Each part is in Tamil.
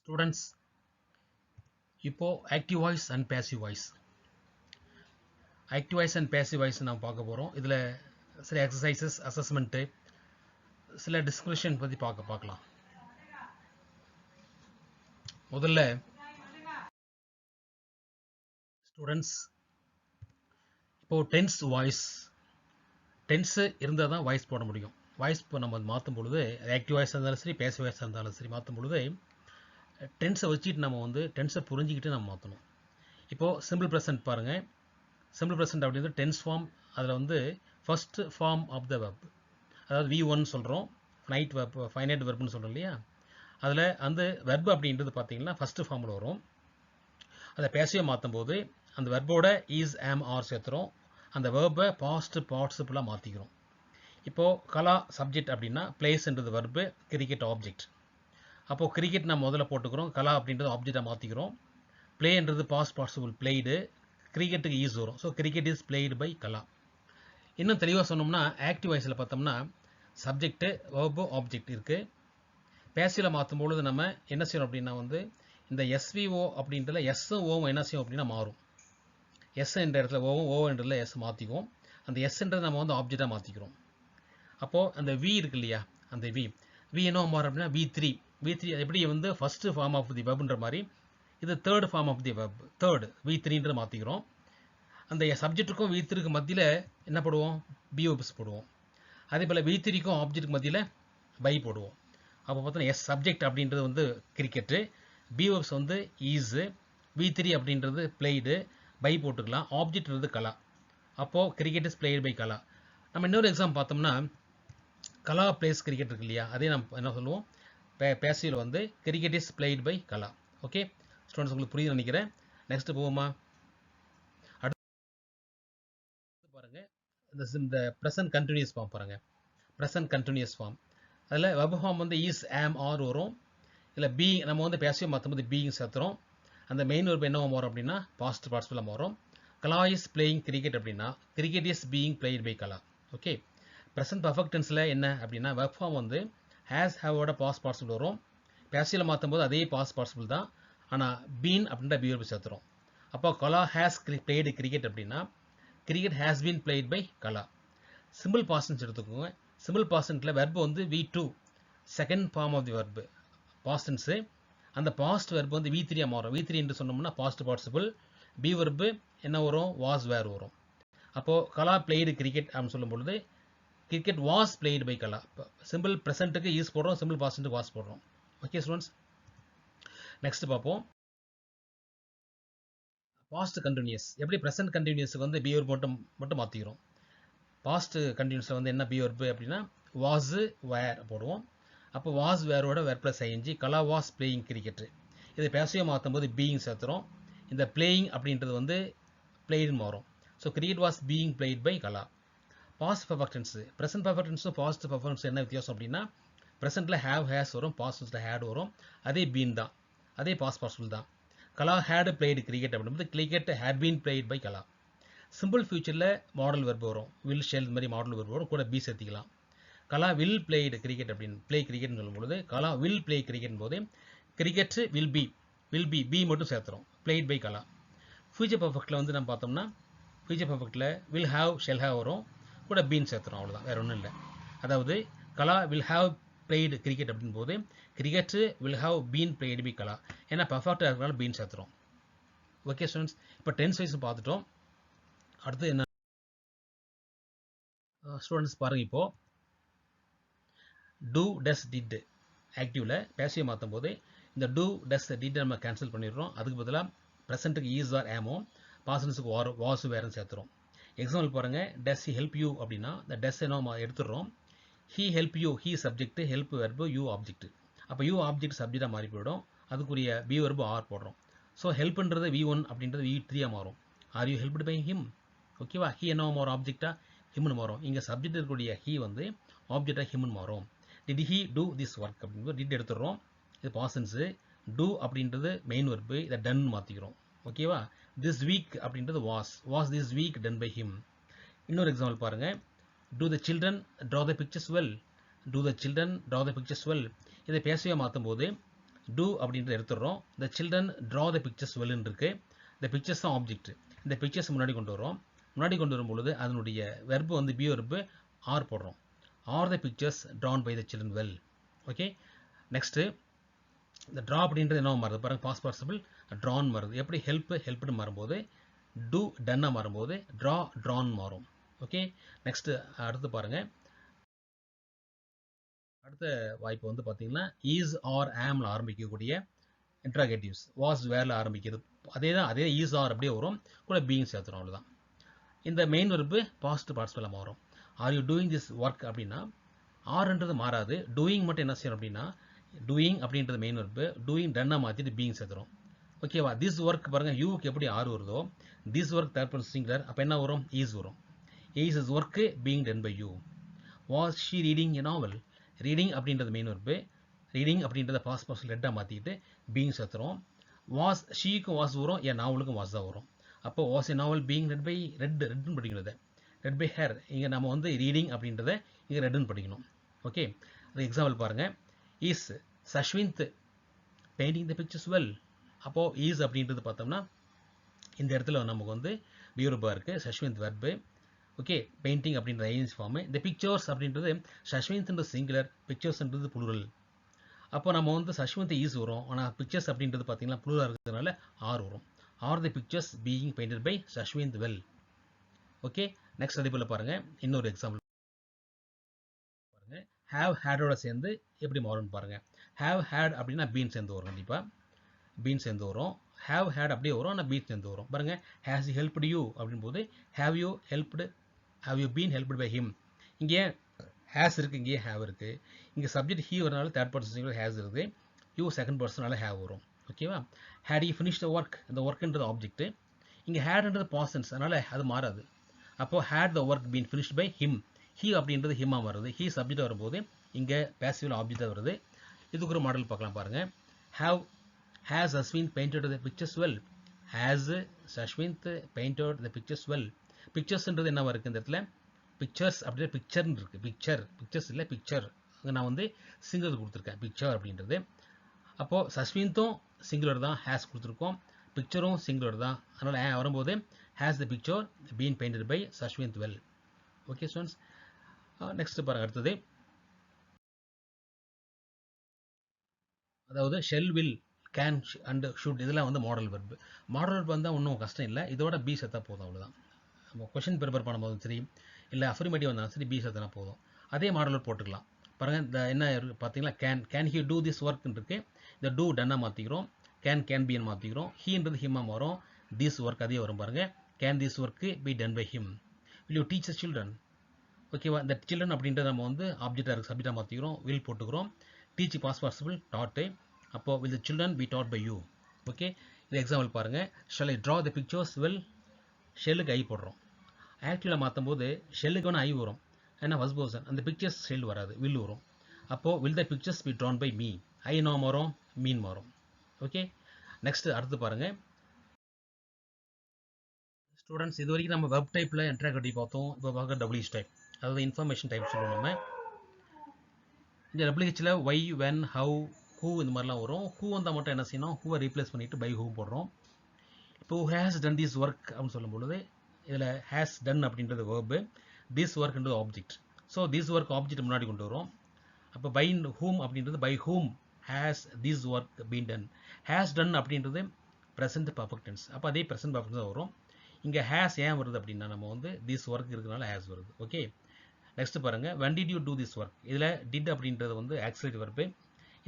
Students, இப்போ active voice and passive voice. Active voice and passive voice நாம் பார்க்க போறோம். இதுல சில exercises, assessment, சில discussion பத்தி பார்க்கலாம். முதல்ல students, இப்போ tense voice இருந்தா தான் வாய்ஸ் போட முடியும். வாய்ஸ் இப்போ நம்ம மாற்றும் பொழுது ஆக்டிவ் வாய்ஸ் இருந்தாலும் சரி, பேசிவ் வாய்ஸ் இருந்தாலும் சரி, மாற்றும் பொழுது டென்ஸை வச்சுட்டு நம்ம வந்து டென்ஸை புரிஞ்சிக்கிட்டு நம்ம மாற்றணும். இப்போது சிம்பிள் ப்ரெசன்ட் பாருங்கள். சிம்பிள் ப்ரெசன்ட் அப்படின்றது டென்ஸ் ஃபார்ம். அதில் வந்து first form of the verb, அதாவது V1 சொல்கிறோம், ஃபைனைட் வெர்ப்னு சொல்கிறோம் இல்லையா. அதில் அந்த வெர்ப் அப்படின்றது பார்த்தீங்கன்னா ஃபஸ்ட்டு ஃபார்மில் வரும். அதை பேசிவாக மாற்றும் போது அந்த வெர்போட இஸ், ஆம், ஆர் சேர்த்துறோம். அந்த வெர்பை பாஸ்ட் பார்ட்டிசிபிளாக மாற்றிக்கிறோம். இப்போது கலா சப்ஜெக்ட் அப்படின்னா பிளேஸ்ன்றது வெர்பு, கிரிக்கெட் ஆப்ஜெக்ட். அப்போது கிரிக்கெட் நம்ம முதல்ல போட்டுக்கிறோம், கலா அப்படின்றது ஆப்ஜெக்டாக மாற்றிக்கிறோம். பிளேன்றது பாஸ்ட் பார்ட்டிசிபிள் பிளேடு, கிரிக்கெட்டுக்கு ஈஸ் வரும். So cricket is played by Kala. இன்னும் தெளிவாக சொன்னோம்னா ஆக்டிவ் வாய்ஸில் பார்த்தோம்னா சப்ஜெக்ட்டு, வெர்பு, ஆப்ஜெக்ட் இருக்குது. பேசிவில் மாற்றும் பொழுது நம்ம என்ன செய்யணும் அப்படின்னா வந்து இந்த எஸ்விஓ அப்படின்றதுல எஸ்ஸும் ஓவும் என்ன செய்யும் அப்படின்னா மாறும். எஸ் என்ற இடத்துல ஓவும், ஓ என்றதில் எஸ் மாற்றிக்குவோம். அந்த எஸ்ன்றது நம்ம வந்து ஆப்ஜெக்டாக மாற்றிக்கிறோம். அப்போது அந்த வி இருக்கு இல்லையா, அந்த வி என்ன மாறும் அப்படின்னா V3 எப்படி வந்து ஃபஸ்ட்டு ஃபார்ம் ஆஃப் தி வெப்ன்ற மாதிரி இது third form of the verb, third V3 மாற்றிக்கிறோம். அந்த சப்ஜெக்ட்டுக்கும் V3க்கும் மத்தியில் என்ன போடுவோம், பிஓபிஸ் போடுவோம். அதே போல் V3க்கும் ஆப்ஜெக்ட்டுக்கு மத்தியில் பை போடுவோம். அப்போ பார்த்தோன்னா எஸ் சப்ஜெக்ட் அப்படின்றது வந்து கிரிக்கெட்டு, பிஓபிஸ் வந்து ஈஸு, V3 அப்படின்றது பிளேடு, பை போட்டுக்கலாம். ஆப்ஜெக்ட்ன்றது கலா. அப்போது கிரிக்கெட் இஸ் பிளேடு பை கலா. நம்ம இன்னொரு எக்ஸாம் பார்த்தோம்னா கலா பிளேஸ் கிரிக்கெட் இருக்கு இல்லையா, அதே நம்ம என்ன சொல்லுவோம், பேசிவில் வந்து cricket is played by Kala. Okay students, உங்களுக்கு புரியுது நினைக்கிறேன். நெக்ஸ்ட் போவோமா. அடுத்து பாருங்கள், இந்த ப்ரெசன்ட் கண்டினியூஸ் ஃபார்ம் பாருங்கள். ப்ரெசன்ட் கண்டினியூஸ் ஃபார்ம் அதில் வெப் ஃபார்ம் வந்து இஸ், ஆம், ஆர் வரும். இல்லை பி நம்ம வந்து பேசிவ் மாற்றும்போது பீயிங் சேர்த்துறோம். அந்த மெயின் வெர்ப் என்ன வரும் அப்படின்னா பாஸ்ட் பார்ட்டிசிபிளாக மாறும். கலா இஸ் பிளேயிங் கிரிக்கெட் அப்படின்னா cricket is being played by Kala. Okay, present perfect டென்ஸில் என்ன அப்படின்னா வெப் ஃபார்ம் வந்து ஹேஸ், ஹேவோட பாஸ்ட் பார்ட்டிசிபிள் வரும். பேசிவில் மாற்றும் போது அதே பாஸ்ட் பார்ட்டிசிபிள் தான், ஆனால் பீன் அப்படின்ற பிஓபி சேர்த்துறோம். அப்போ கலா ஹேஸ் பிளேடு கிரிக்கெட் அப்படின்னா cricket has been played by Kala. Simple past tense எடுத்துக்கோங்க. சிம்பிள் பாஸ்டன்ஸில் வெர்பு வந்து V2 second form of the verb past tense. அந்த பாஸ்ட் வெர்பு வந்து V3 மாறும். V3 என்று சொன்னோம்னா பாஸ்ட் பார்ட்டிசிபிள், பி வெர்பு என்ன வரும், வாஸ், வேர் வரும். அப்போது கலா பிளேடு கிரிக்கெட் அப்படின்னு சொல்லும் பொழுது cricket was played by Kala. Simple ப்ரெசென்ட்டுக்கு ஈஸ் போடுறோம், சிம்பிள் பாஸ்ட்டுக்கு வாஸ் போடுறோம். ஓகே ஸ்டூடெண்ட்ஸ், நெக்ஸ்ட் பார்ப்போம். பாஸ்ட் கண்டினியூஸ் எப்படி ப்ரெசென்ட் கண்டினியூஸுக்கு வந்து பிஓர் மட்டும் மாற்றிக்கிறோம். பாஸ்ட் கண்டினியூஸில் வந்து என்ன பிஓர்பு அப்படின்னா வாஸ், வேர் போடுவோம். அப்போ வாஸ், வேரோட verb plus I N G, Kala was playing cricket. இதை பேசியாக மாற்றும் போது பீயிங் சேர்த்துறோம். இந்த பிளேயிங் அப்படின்றது வந்து பிளேடுன்னு மாறும். So cricket was being played by Kala. Past perfect tense, present perfect டென்ஸும் பாஸ்ட் பர்ஃபெக்ட் டென்ஸ் என்ன வித்தியாசம் அப்படின்னா ப்ரெசென்ட்டில் ஹேவ், ஹேஸ் வரும், பாஸ்ட் டென்ஸில் ஹேட் வரும். அதே பீன் தான், அதே பாஸ்ட் பார்ட்டிசிபிள் தான். கலா ஹேட் பிளேடு கிரிக்கெட் அப்படின்றது cricket had been played by Kala. Simple ஃபியூச்சரில் மாடல் வெர்பு வரும், வில், ஷெல் இந்த மாதிரி மாடல் வெர்பு வரும், கூட பி சேர்த்திக்கலாம். கலா வில் பிளேடு கிரிக்கெட் அப்படின்னு பிளே கிரிக்கெட்னு சொல்லும்போது கலா வில் பிளே கிரிக்கெட் போது கிரிக்கெட் வில் பி மட்டும் சேர்த்துறோம், பிளேட் பை கலா. ஃபியூச்சர் பர்ஃபெக்டில் வந்து நம்ம பார்த்தோம்னா ஃபியூச்சர் பர்ஃபெக்டில் வில் ஹாவ், ஷெல் ஹாவ் வரும், கூட பீன் சேர்த்துறோம், அவ்வளோதான், வேறு ஒன்றும் இல்லை. அதாவது Kala will have played cricket அப்படின் போது cricket will have been played by Kala. ஏன்னா பர்ஃபெக்டாக இருக்கிறனால பீன் சேர்த்துறோம். ஓகே ஸ்டூடெண்ட்ஸ், இப்போ டென்ஸ் வைஸ் பார்த்துட்டோம். அடுத்து என்ன ஸ்டூடெண்ட்ஸ் பாருங்கள், இப்போது டூ, டஸ், டிட் ஆக்டிவில் பேசிவ் மாற்றும் போது இந்த டூ, டஸ், டிட் நம்ம கேன்சல் பண்ணிடுறோம். அதுக்கு பதிலாக ப்ரெசென்ட்டுக்கு ஈஸ், ஆர், ஆமோ, பாஸ்டன்ஸுக்கு வாஸ், வேறுன்னு சேர்த்துறோம். எக்ஸாம்பிள் பாருங்கள், டஸ் ஹி ஹெல்ப் யூ அப்படின்னா இந்த டஸ் என்ன எடுத்துடுறோம். He help you, he subject, help verb, you object. அப்போ யூ ஆப்ஜெக்ட் சப்ஜெக்டாக மாறி போயிடும். அதுக்குரிய பி வெர்பு ஆர் போடுறோம். ஸோ ஹெல்ப்ன்றது V1 அப்படின்றது V3 மாறும். Are you helped by him, ஓகேவா. ஹி என்ன மாறும், ஆப்ஜெக்டாக ஹிம்னு மாறும். இங்கே சப்ஜெக்ட் இருக்கக்கூடிய ஹி வந்து ஆப்ஜெக்டாக ஹிம்னு மாறும். Did he do this work அப்படின்றது டிட் எடுத்துடுறோம். இது பாஸ்டன்ஸு. டூ அப்படின்றது மெயின் வெர்பு, இதை டன் மாற்றிக்கிறோம், ஓகேவா. திஸ் வீக் அப்படின்றது was this week done by him. இன்னொரு எக்ஸாம்பிள் பாருங்கள், do the children draw the pictures well, do the children draw the pictures well. இதை பேசியாக மாற்றும் போது do அப்படின்றத எடுத்துடுறோம். the children draw the pictures well இருக்கு. the pictures தான் ஆப்ஜெக்ட். இந்த பிக்சர்ஸ் முன்னாடி கொண்டு வரோம். முன்னாடி கொண்டு வரும்பொழுது அதனுடைய வெர்பு வந்து பி வெர்பு ஆர் போடுறோம். Are the pictures drawn by the children well. ஓகே, நெக்ஸ்ட்டு இந்த ட்ரா அப்படின்றது என்ன மாறுது பாருங்கள், பாஸ்ட் பார்ட்டிசிபிள் ட்ரான் மாறுது. எப்படி ஹெல்ப்னு மாறும்போது டூ டன்னாக மாறும்போது ட்ரான் மாறும். ஓகே, நெக்ஸ்ட்டு அடுத்து பாருங்கள், அடுத்த வாய்ப்பு வந்து பார்த்தீங்கன்னா ஈஸ் ஆர் ஆம்ல ஆரம்பிக்கக்கூடிய இன்ட்ராகேட்டிவ்ஸ். வாஸ் வேரில் ஆரம்பிக்கிறது அதே ஈஸ் ஆர் அப்படியே வரும், கூட பீயிங் சேர்த்துரும், அவ்வளோதான். இந்த மெயின் வெர்பு பாஸ்ட் பார்ட்டிசிபிளாக மாறும். Are you doing this work அப்படின்னா ஆர்ன்றது மாறாது, டூயிங் மட்டும் என்ன செய்யணும் அப்படின்னா டூயிங் அப்படின்றது மெயின் வெர்பு, டூயிங் டன்னாக மாற்றிட்டு பீயிங் சேர்த்துரும். ஓகேவா, திஸ் ஒர்க் பாருங்கள், யூக்கு எப்படி ஆர் வருதோ this work third person singular, அப்போ என்ன வரும், ஈஸ் வரும். Is is work being done by you. Was she reading a novel, reading அப்படின்றது மெயின் வெர்பு, ரீடிங் அப்படின்றத பாஸ்ட் பார்ட்டிசிபிள் ரெட்டாக மாற்றிக்கிட்டு பீயிங் சேர்த்துரும். வாஸ் ஷீக்கும் வாஸ் வரும், என் நாவலுக்கும் வாஸ் தான் வரும். அப்போ was a novel being read by ரெட்னு படிக்கிறது, ரெட் பை ஹேர். இங்கே நம்ம வந்து ரீடிங் அப்படின்றத இங்கே ரெட்னு படிக்கணும். ஓகே, அது எக்ஸாம்பிள் பாருங்கள். Is Sashvind painting the pictures well. அப்போது ஈஸ் அப்படின்றது பார்த்தோம்னா இந்த இடத்துல நமக்கு வந்து பியூரபாக இருக்குது, சஷ்விந்த் வெர்பு. ஓகே, பெயிண்டிங் அப்படின்ற ஐஎன்ஜி ஃபார்மு. இந்த பிக்சர்ஸ் அப்படின்றது சஷ்விந்த்ன்றது சிங்குலர், பிக்சர்ஸ்ன்றது புளூரல். அப்போ நம்ம வந்து சஷ்விந்த் ஈஸ் வரும், ஆனால் பிக்சர்ஸ் அப்படின்றது பார்த்தீங்கன்னா புளூராக இருக்கிறதுனால ஆர் வரும். Are the pictures being painted by Sashvind well. Okay, next அதே போல் பாருங்கள், இன்னொரு எக்ஸாம்பிள் பாருங்கள். ஹேவ் ஹேடோட சேர்ந்து எப்படி மாறும்னு பாருங்கள். ஹேவ் ஹேட் அப்படின்னா பீன் சேர்ந்து வரும், கண்டிப்பாக பீன் சேர்ந்து வரும். ஹேவ் ஹேட் அப்படியே வரும், ஆனால் பீன் சேர்ந்து வரும். பாருங்கள், ஹேஸ் யூ ஹெல்ப்டு யூ அப்படின் போது have you been helped by him. இங்கே ஹேஸ் இருக்குது, இங்கே ஹேவ் இருக்குது. இங்கே சப்ஜெக்ட் ஹீ வரனால தேர்ட் பர்சன் ஹேஸ் இருக்குது, யூ செகண்ட் பர்சனால ஹேவ் வரும். ஓகேவா, had you finish the work, இந்த ஒர்க்ன்றது ஆப்ஜெக்ட். இங்கே ஹேட்ன்றது பாசன்ஸ், அதனால் அது மாறாது. அப்போது had the work been finished by him. He அப்படின்றது ஹிம்மாக வருது, ஹீ சப்ஜெக்ட் வரும்போது இங்கே பேசிவ் ஆப்ஜெக்டாக வருது. இதுக்கு ஒரு மாடல் பார்க்கலாம் பாருங்கள். Has Ashwin painted the pictures well. Has Sashvind painted the pictures well. பிக்சர்ஸ்ன்றது என்னவா இருக்குது இந்த இடத்துல, பிக்சர்ஸ் அப்படின்னா பிக்சர்னு இருக்குது, பிக்சர்ஸ் இல்லை பிக்சர். அங்கே நான் வந்து சிங்குலர் கொடுத்துருக்கேன், பிக்சர் அப்படின்றது. அப்போது சஷ்விந்தும் சிங்குலர் தான், ஹேஸ் கொடுத்துருக்கோம், பிக்சரும் சிங்குலர் தான், அதனால் வரும்போது has the picture been painted by Sashvind well. Okay students, next பாருங்கள். அடுத்தது அதாவது shall, will, can and should, இதெல்லாம் வந்து மாடல் வெர்பு. மாடல் வெர்பு வந்தால் ஒன்றும் கஷ்டம் இல்லை, இதோட பி சேர்த்தா போதும், அவ்வளோதான். நம்ம கொஷின் ப்ரிப்பேர் பண்ணும்போதும் சரி, இல்லை அஃபர்மேட்டிவ் வந்தாலும் சரி, பி சேர்த்தனா போதும். அதே மாடல் வெர்ப் போட்டுக்கலாம். பாருங்கள், இந்த என்ன பார்த்தீங்களா, கேன் ஹி டூ திஸ் ஒர்க்னு இருக்குது. இந்த டூ டன்னாக மாற்றிக்கிறோம், கேன் பின்னு மாற்றிக்கிறோம். ஹீன்றது ஹிம்மாக மாறும், திஸ் ஒர்க் அதே வரும் பாருங்கள். Can this work be done by him. Will you teach the children. ஓகேவா, இந்த சில்ட்ரன் அப்படின்றத நம்ம வந்து ஆப்ஜெக்டாக இருக்குது, சப்ஜெக்டாக மாற்றிக்கிறோம், வில் போட்டுக்கிறோம். Teach past participle taught. அப்போது will the children be taught by you. ஓகே, இது எக்ஸாம்பிள் பாருங்கள். shall I draw the pictures well. ஷெல்லுக்கு ஐ போடுறோம். ஆக்சுவலாக மாற்றும் போது ஷெல்லுக்கு வேணால் ஐ வரும், ஏன்னா ஃபர்ஸ்ட் பர்சன். அந்த பிக்சர்ஸ் ஷெல் வராது, வில் வரும். அப்போது will the pictures be drawn by me. I know மாறும், மீன் மாறும். ஓகே, நெக்ஸ்ட் அடுத்து பாருங்கள் ஸ்டூடெண்ட்ஸ். இது வரைக்கும் நம்ம வெப் டைப்பில் இன்ட்ராகேட்டிவ் பார்த்தோம். இப்போ பார்க்க டபிள்யூஹெச் டைப், அதாவது இன்ஃபர்மேஷன் டைப் சொல்லுவோம் நம்ம. இந்த டபிள்யூஹெச்சில் ஒய், வென், ஹவு, ஹூ இந்த மாதிரிலாம் வரும். ஹூ வந்தால் மட்டும் என்ன செய்யணும், ஹூவை ரீப்ளேஸ் பண்ணிவிட்டு பை ஹூ போடுறோம். இப்போ ஹேஸ் டன் திஸ் ஒர்க் அப்படின்னு சொல்லும்பொழுது இதில் ஹேஸ் டன் அப்படின்றது வேர்பு, திஸ் ஒர்க்ன்றது object. So this work object முன்னாடி கொண்டு வரும். அப்போ பை ஹூம் அப்படின்றது by whom has this work been done. Has done அப்படின்றது ப்ரெசன்ட் பர்ஃபெக்ட் டென்ஸ், அப்போ அதே ப்ரெசன்ட் பர்ஃபெக்ட் தான் வரும். இங்கே ஹேஸ் ஏன் வருது அப்படின்னா நம்ம வந்து திஸ் ஒர்க் இருக்கிறதுனால ஹேஸ் வருது. ஓகே, நெக்ஸ்ட் பாருங்கள். when did you do this work. இதில் டிட் அப்படின்றது வந்து ஆக்சிலரி வெர்பு.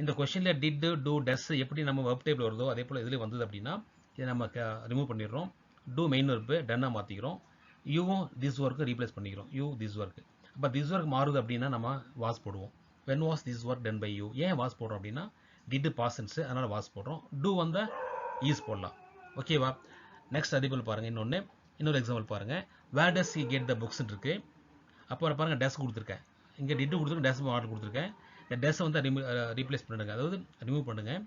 இந்த கொஸ்டினில் டிட், டூ, டஸ் எப்படி நம்ம வெப் டைப்பில் வருதோ அதே போல் இதில் வந்தது அப்படின்னா இதை நம்ம ரிமூவ் பண்ணிடுறோம். டூ மெயின் வெர்பு டன்னாக மாற்றிக்கிறோம், யூவும் திஸ் ஒர்க்கு ரீப்ளேஸ் பண்ணிக்கிறோம், யூ திஸ் ஒர்க்கு. அப்போ திஸ் ஒர்க் மாறுது அப்படின்னா நம்ம வாஸ் போடுவோம். when was this work done by you. ஏன் வாஸ் போடுறோம் அப்படின்னா டிட் பாசன்ஸு, அதனால் வாஸ் போடுறோம். டூ வந்தால் ஈஸ் போடலாம். ஓகேவா, நெக்ஸ்ட் அதே போல் பாருங்கள். இன்னொரு எக்ஸாம்பிள் பாருங்கள். வேர் டஸ் ஹி கெட் த புக்ஸ்ன்னு இருக்குது. அப்போ பாருங்கள் டெஸ் கொடுத்துருக்கேன், இங்கே டிட்டு கொடுத்துருக்கேன், டெஸ் ஆர்டர் கொடுத்துருக்கேன். இந்த டெஸ்ஸை வந்து ரீப்ளேஸ் பண்ணுங்க, அதாவது ரிமூவ் பண்ணுங்கள்.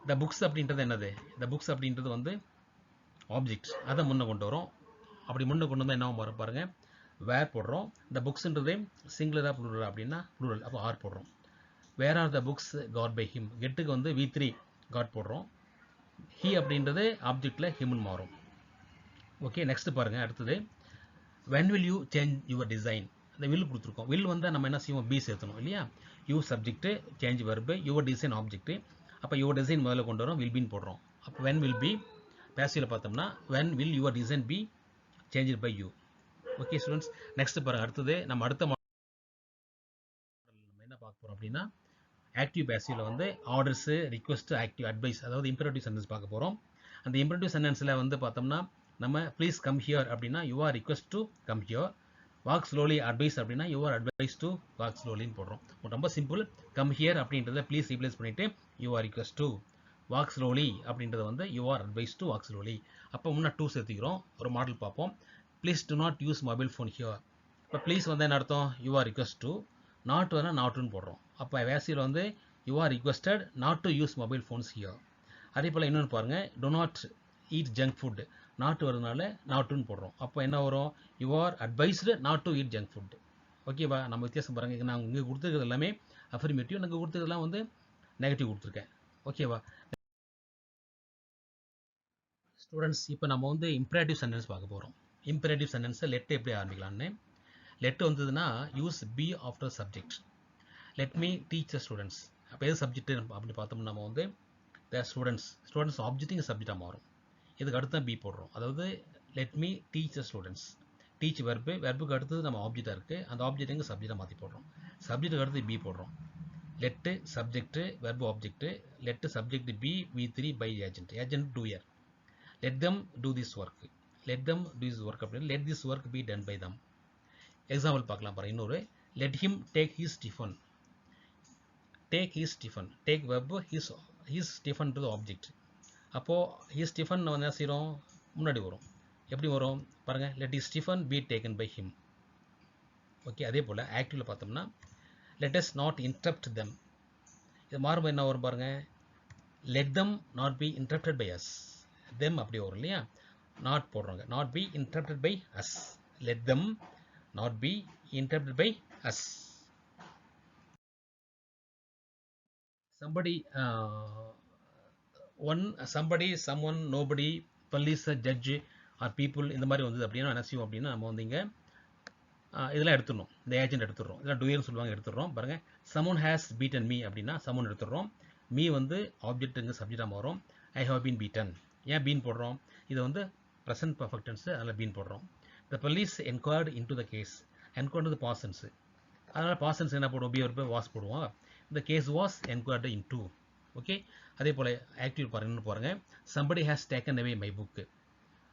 த புக்ஸ் அப்படின்றது என்னது, இந்த புக்ஸ் அப்படின்றது வந்து ஆப்ஜெக்ட், அதை முன்னே கொண்டு வரோம். அப்படி முன்னே கொண்டு வந்தால் என்ன வரும் பாருங்கள், வேர் போடுறோம். இந்த புக்ஸ்ன்றது சிங்குலராக ப்ளூரல் அப்படின்னா ப்ளூரல், அப்போ ஆர் போடுறோம். Where are the books got by him. கெட்டுக்கு வந்து V3 காட் போடுறோம். ஹி அப்படின்றது ஆப்ஜெக்டில் ஹிம்னு மாறும். ஓகே, நெக்ஸ்ட் பாருங்க. அடுத்தது when will you change your design. அந்த will கொடுத்துருக்கோம். will வந்தால் நம்ம என்ன செய்வோம், பி சேர்த்தணும் இல்லையா. You subject, change verb, your design object. அப்போ யுவர் டிசைன் முதல்ல கொண்டு வரோம், வில் பின்னு போடுறோம். அப்போ when will be பேசிவில் பார்த்தோம்னா when will your design be changed by you. Okay students, next பாருங்க. அடுத்தது நம்ம அடுத்த மாடல் நம்ம என்ன பார்க்க போகிறோம் அப்படின்னா ஆக்டிவ் பேசிவில் வந்து ஆர்டர்ஸ், ரிக்வெஸ்ட், ஆக்டிவ் அட்வைஸ், அதாவது இம்பரேட்டிவ் சென்டென்ஸ் பார்க்க போகிறோம். அந்த இம்பரேட்டிவ் சென்டென்ஸில் வந்து பார்த்தோம்னா நம்ம ப்ளீஸ் கம் ஹியர் அப்படின்னா you are request to come here. Walk slowly advice அப்படின்னா you are advise to walk ஸ்லோலின்னு போடுறோம். ரொம்ப சிம்பிள். கம் ஹியர் அப்படின்றத ப்ளீஸ் ரீப்ளேஸ் பண்ணிவிட்டு you are request to. Walk slowly அப்படின்றது வந்து you are advise to walk slowly. அப்போ முன்னாடி டூ சேர்த்துக்கிறோம். ஒரு மாடல் பார்ப்போம். Please to not use mobile phone here. இப்போ ப்ளீஸ் வந்து என்ன அர்த்தம், you are request to. Not வேணால் நாட்டுன்னு போடுறோம். அப்போ வேசியில் வந்து you R requested not to use mobile phones here. அதே போல் இன்னொன்று பாருங்கள், to not eat junk food. நாட்டு வரதுனால நாட்டுன்னு போடுறோம். அப்போ என்ன வரும், you are advised not to eat junk food. ஓகேவா, நம்ம வித்தியாசம் பாருங்கள். நான் இங்கே கொடுத்துருக்கிறது எல்லாமே அஃபர்மேட்டிவ், எனக்கு கொடுத்துருக்கலாம் வந்து நெகட்டிவ் கொடுத்துருக்கேன். ஓகேவா ஸ்டூடெண்ட்ஸ், இப்போ நம்ம வந்து இம்பரேட்டிவ் சென்டென்ஸ் பார்க்க போகிறோம். இம்பரேட்டிவ் சென்டென்ஸை லெட் எப்படி ஆரம்பிக்கலான்னு. லெட் வந்ததுன்னா use B after subject. Let me teach the students. அப்போ எது சப்ஜெக்ட் அப்படி பார்த்தோம்னா நம்ம வந்து த ஸ்டூடெண்ட்ஸ் ஆப்ஜெக்ட் இங்கே சப்ஜெக்டாக மாறும். இதுக்கு அடுத்து தான் பி போடுறோம். அதாவது let me teach the students. Teach வெர்புக்கு அடுத்தது நம்ம ஆப்ஜெக்டாக இருக்குது, அந்த ஆப்ஜெக்ட் எங்கே சப்ஜெக்டாக மாற்றி போடுறோம். சப்ஜெக்ட்டுக்கு அடுத்து பி போடுறோம். Let subject verb object. Let subject be V3 by agent doer. Let them do this work. Let them do this work அப்படின்னு let this work be done by them. Example பார்க்கலாம் பாருங்க. இன்னொரு let him take his tiffin. Take his tiffin, take verb, his டிஃபன்றது ஆப்ஜெக்ட். அப்போது ஹிஸ் டிஃபன் நம்ம என்ன செய்கிறோம், முன்னாடி வரும். எப்படி வரும் பாருங்கள், let his tiffin be taken by him. Okay, அதே போல் ஆக்டிவில் பார்த்தோம்னா let us not interrupt them. இது மாறும்போது என்ன வரும் பாருங்கள், let them not be interrupted by us. Them அப்படி வரும் இல்லையா, நாட் போடுறாங்க. Not be interrupted by us. Let them not be interrupted by us. somebody somebody, someone, nobody, police, judge or people இந்த மாதிரி வந்தது அப்படின்னா என்ன செய்வோம் அப்படின்னா நம்ம வந்து இங்கே இதெல்லாம் எடுத்துடணும். இந்த ஏஜென்ட் எடுத்துடுறோம். இதெல்லாம் டூயர்னு சொல்லுவாங்க, எடுத்துடுறோம். பாருங்கள், someone has beaten me அப்படின்னா someone எடுத்துடுறோம். மீ வந்து ஆப்ஜெக்ட் இங்கே சப்ஜெக்டாக மாறும். I have been beaten. ஏன் பீன் போடுறோம், இது வந்து ப்ரெசன்ட் பர்ஃபெக்ட் டென்ஸ், அதில் பீன் போடுறோம். the police inquired into the case. Inquired past tense, அதனால் பாஸ்ட் டென்ஸ் என்ன போடுவோம், பி ஒரு வாஸ் போடுவோம். இந்த case was inquired into. Okay, அதே போல் ஆக்டிவ் பாருங்கன்னு பாருங்கள். somebody has taken away my book.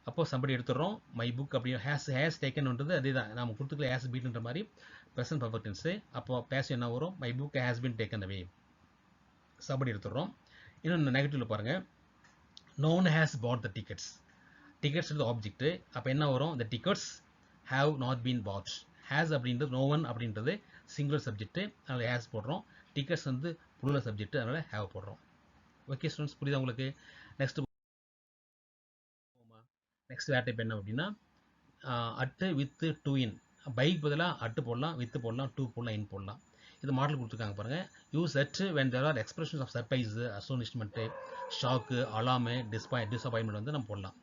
அப்போது somebody எடுத்துடுறோம். மை புக் அப்படின்னு ஹேஸ் டேக்கன்ன்றது அதே தான், நம்ம கொடுத்துக்கல ஹேஸ் பீட்ன்ற மாதிரி ப்ரெசன்ட் பர்ஃபெக்ட் டென்ஸு. அப்போது பேஸ் என்ன வரும், my book has been taken away. somebody எடுத்துடுறோம். இன்னொன்று நெகட்டிவில் பாருங்கள், no one has bought the tickets. Tickets object. அப்போ என்ன வரும், the tickets have not been bought. Has அப்படின்றது no one அப்படின்றது சிங்குலர் சப்ஜெக்ட், அதனால் ஹேஸ் போடுறோம். டிக்கெட்ஸ் வந்து புளூரல் சப்ஜெக்ட், அதனால் ஹேவ் போடுறோம். ஓகே ஸ்டூடெண்ட்ஸ், புரியுதா உங்களுக்கு? நெக்ஸ்ட் வேர் டைப் என்ன அப்படின்னா அட்டு வித்து டூ இன். பைக் பதிலாக அட்டு போடலாம், வித்து போடலாம், டூ போடலாம், இன் போடலாம். இது மாடல் கொடுத்துருக்காங்க பாருங்கள். Use at when there are expressions of surprise, astonishment, shock, alarm, disappointment வந்து நம்ம போடலாம்.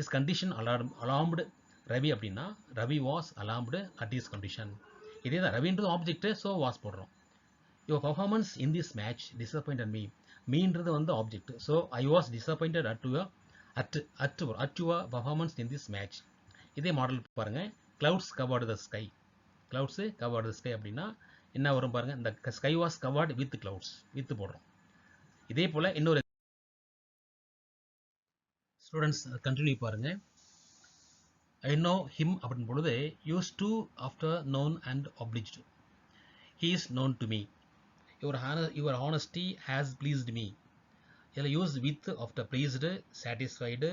இஸ் கண்டிஷன் அலார்ம்டு ரவி அப்படின்னா Ravi was alarmed at his condition. இதே தான், ரவின்றது ஆப்ஜெக்ட், ஸோ வாஸ் போடுறோம். Your performance in this match disappointed me. மீன்றது வந்து object, so I was disappointed at your performance in this match. இதே மாடல் பாருங்கள். Clouds covered the sky. Clouds covered the sky அப்படின்னா என்ன வரும் பாருங்கள், இந்த sky was covered with clouds, with போடுறோம். இதே போல் இன்னொரு ஸ்டூடெண்ட்ஸ் கண்டினியூ பாருங்கள். ஐ நோ ஹிம் அப்படின்னு பொழுது use to after known and obliged. he is known to me. your honesty has pleased me. இதில் use with after pleased, satisfied,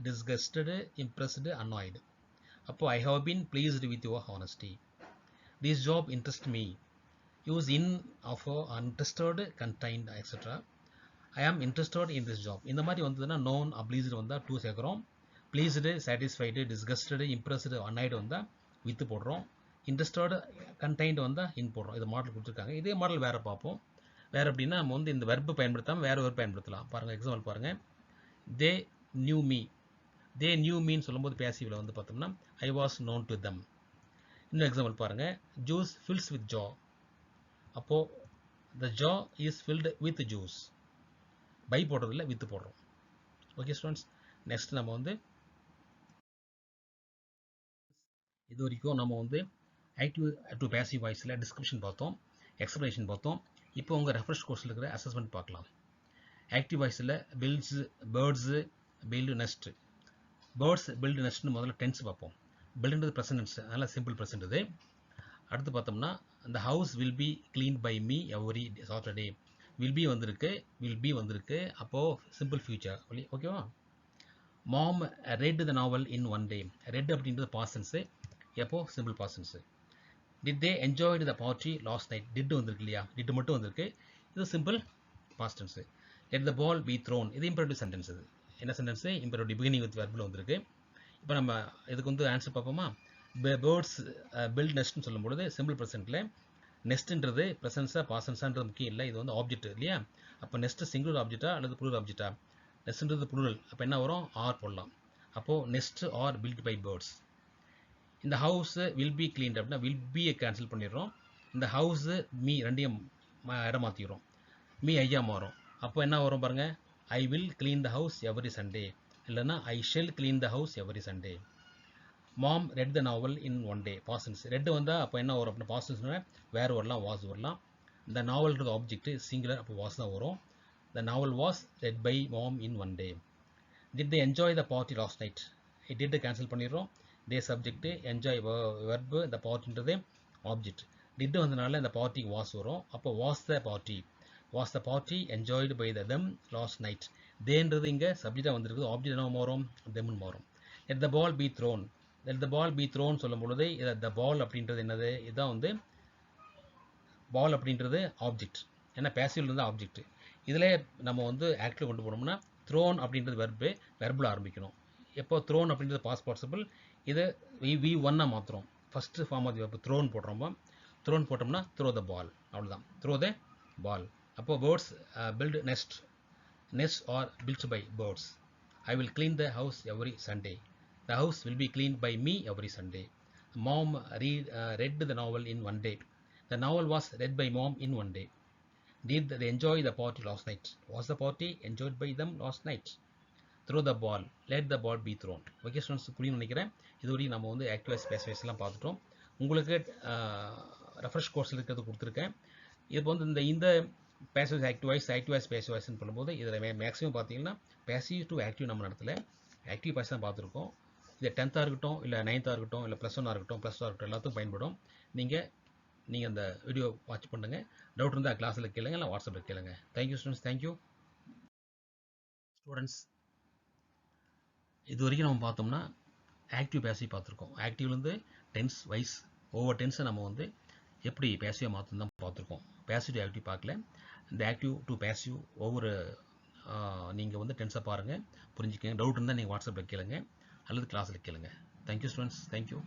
disgusted, impressed, annoyed. அப்போ I have been pleased with your honesty. this job interests me. Use in of interested, contained, etc. I am interested in this job. இந்த மாதிரி வந்ததுன்னா known, obliged வந்தால் டூ சேர்க்குறோம். pleased, satisfied, disgusted, impressed, annoyed வந்தால் வித்து போடுறோம். இன்ட்ரெஸ்டட், கண்டெய்ன்ட் வந்தால் இன் போடுறோம். இது மாடல் கொடுத்துருக்காங்க. இதே மாடல் வேறு பார்ப்போம். வேறு எப்படின்னா நம்ம வந்து இந்த வெர்பு பயன்படுத்தாமல் வேறு வெர்பு பயன்படுத்தலாம். பாருங்கள், எக்ஸாம்பிள் பாருங்கள். They knew me. They knew மீன்னு சொல்லும்போது பேசிவில் வந்து பார்த்தோம்னா I was known to them. இன்னும் எக்ஸாம்பிள் பாருங்கள். Juice fills with jar. அப்போது the jar is filled with juice. By போடுறதில்ல, வித்து போடுறோம். ஓகே ஸ்டூடெண்ட்ஸ், நெக்ஸ்ட் நம்ம வந்து இது வரைக்கும் நம்ம வந்து ஆக்டிவ் டு பேசிவ் வாய்ஸில் டிஸ்கிரிப்ஷன் பார்த்தோம், எக்ஸ்ப்ளனேஷன் பார்த்தோம். இப்போ உங்கள் ரெஃப்ரெஷ் கோர்ஸில் இருக்கிற அசஸ்மெண்ட் பார்க்கலாம். ஆக்டிவ் வாய்ஸில் builds, birds, build, nest. Birds, build, நெஸ்ட்னு முதல்ல டென்ஸ் பார்ப்போம். பில்டுன்றது ப்ரெசன்ட் டென்ஸ், அதனால் சிம்பிள் ப்ரெசன்ட் இது. அடுத்து பார்த்தோம்னா the house will be cleaned by me every Saturday. will be வந்திருக்கு, அப்போது சிம்பிள் ஃபியூச்சர். ஓகேவா? Mom read the novel in one day. read அப்படின்றது பாஸ்ட் டென்ஸ், எப்போ simple past tense. did they enjoyed the party last night. did வந்திருக்கு இல்லையா, did மட்டும் வந்திருக்கு, இது simple past tense. let the ball be thrown. இது இம்பரேட்டிவ் சென்டென்ஸ். இது என்ன சென்டென்ஸ்? இம்பரேட்டிவ், பிகினிங் வித் வெர்பில் வந்திருக்கு. இப்போ நம்ம இதுக்கு வந்து ஆன்சர் பார்ப்போமா? பேர்ட்ஸ் பில்ட் நெஸ்ட்னு சொல்லும்பொழுது சிம்பிள் ப்ரெசென்ட்டில் நெஸ்ட்ன்றது ப்ரெசன்ஸாக பாசன்ஸான்றது முக்கியம் இல்லை, இது வந்து ஆப்ஜெக்ட் இல்லையா. அப்போ நெஸ்ட்டு சிங்குலர் ஆப்ஜெக்டா அல்லது ப்ளூரல் ஆப்ஜெக்டா? நெஸ்ட்ன்றது ப்ளூரல், அப்போ என்ன வரும்? ஆர் போடலாம். அப்போது nest are built by birds. இந்த ஹவுஸ் வில் பி கிளீன்ட் அப்படின்னா வில் பியை கேன்சல் பண்ணிடுறோம். இந்த ஹவுஸு மீ ரெண்டையும் இடம் மாற்றிக்கிறோம். மீ ஐயா மாறும். அப்போ என்ன வரும் பாருங்கள்? I will clean the house every Sunday, இல்லைன்னா I shall clean the house every Sunday. Mom read the novel in one day. Past tense read வந்தால் அப்போ என்ன வரும் அப்படின்னா பாஸ்டன்ஸ்னா வேறு வரலாம், வாஸ் வரலாம். இந்த நாவல்ன்றது ஆப்ஜெக்ட் சிங்குலர், அப்போ வாஸ் தான் வரும். The novel was read by mom in one day. Did they enjoy the party last night. Did கேன்சல் பண்ணிடுறோம். தே சப்ஜெக்ட், என்ஜாய் வெர்பு, இந்த பார்ட்டின்றது ஆப்ஜெக்ட். டிட் வந்தனால இந்த பார்ட்டிக்கு வாஸ் வரும், அப்போ was the party. Was the party enjoyed by the them last night. தேன்றது இங்கே சப்ஜெக்டாக வந்திருக்குது, ஆப்ஜெக்ட் என்ன மாறும்? தெம்னு மாறும். let the ball be thrown. let the ball be thrown சொல்லும் பொழுது the ball அப்படின்றது என்னது? இதுதான் வந்து பால் அப்படின்றது ஆப்ஜெக்ட், ஏன்னா பேசிவில் இருந்து ஆப்ஜெக்ட். இதில் நம்ம வந்து ஆக்டிவ் கொண்டு போனோம்னா த்ரோன் அப்படின்றது வெர்பு, வெர்பில் ஆரம்பிக்கணும். எப்போ த்ரோன் அப்படின்றது பாஸ்ட் பார்ட்டிசிபிள், இது வி ஒன்னாக மாற்றுறோம். First form of verb thrown போடுறோமா, த்ரோன் போட்டோம்னா த்ரோ த பால், அவ்வளோதான், த்ரோ த பால். அப்போது birds built nest. Nest are built by birds. I will clean the house every Sunday. The house will be cleaned by me every Sunday. Mom read the novel in one day. The novel was read by mom in one day. Did they enjoy the party last night? Was the party enjoyed by them last night? Throw the ball. Let the ball be thrown. Okay students, புரியும் நினைக்கிறேன். இதுவரையும் நம்ம வந்து ஆக்டிவ் வாய்ஸ், பேசிவ் வாய்ஸ்லாம் பார்த்துட்டோம். உங்களுக்கு ரெஃப்ரெஷ் கோர்ஸில் இருக்கிறது கொடுத்துருக்கேன். இப்போ வந்து இந்த passive active voice, active voice, passive வாய்ஸ்னு பண்ணும்போது இதில் மேக்ஸிமம் பார்த்தீங்கன்னா பேசிவ் டு ஆக்டிவ் நம்ம நடத்தல, ஆக்டிவ் வாய்ஸ் தான் பார்த்துருக்கோம். இது 10th இருக்கட்டும், இல்லை 9th இருக்கட்டும், இல்லை +1 இருக்கட்டும், +2 இருக்கட்டும், எல்லாத்துக்கும் பயன்படும். நீங்கள் அந்த வீடியோ வாட்ச் பண்ணுங்கள். டவுட் இருந்தால் கிளாஸில் கேளுங்க, இல்லை வாட்ஸ்அப்பில் கேளுங்க. Thank you students, thank you students. இது வரைக்கும் நம்ம பார்த்தோம்னா ஆக்டிவ் பேசிவ் பார்த்துருக்கோம். ஆக்டிவ்லேருந்து டென்ஸ் வைஸ் ஒவ்வொரு டென்ஸை நம்ம வந்து எப்படி பேசிவாக மாற்றணும் தான் பார்த்துருக்கோம். பேசிவ் டு ஆக்டிவ் பார்க்கல. இந்த ஆக்டிவ் டு பேசிவ் ஒவ்வொரு நீங்கள் வந்து டென்ஸை பாருங்கள், புரிஞ்சுக்கங்க. டவுட் இருந்தால் நீங்கள் வாட்ஸ்அப்பில் கேளுங்க அல்லது கிளாஸில் கேளுங்க. Thank you students, thank you.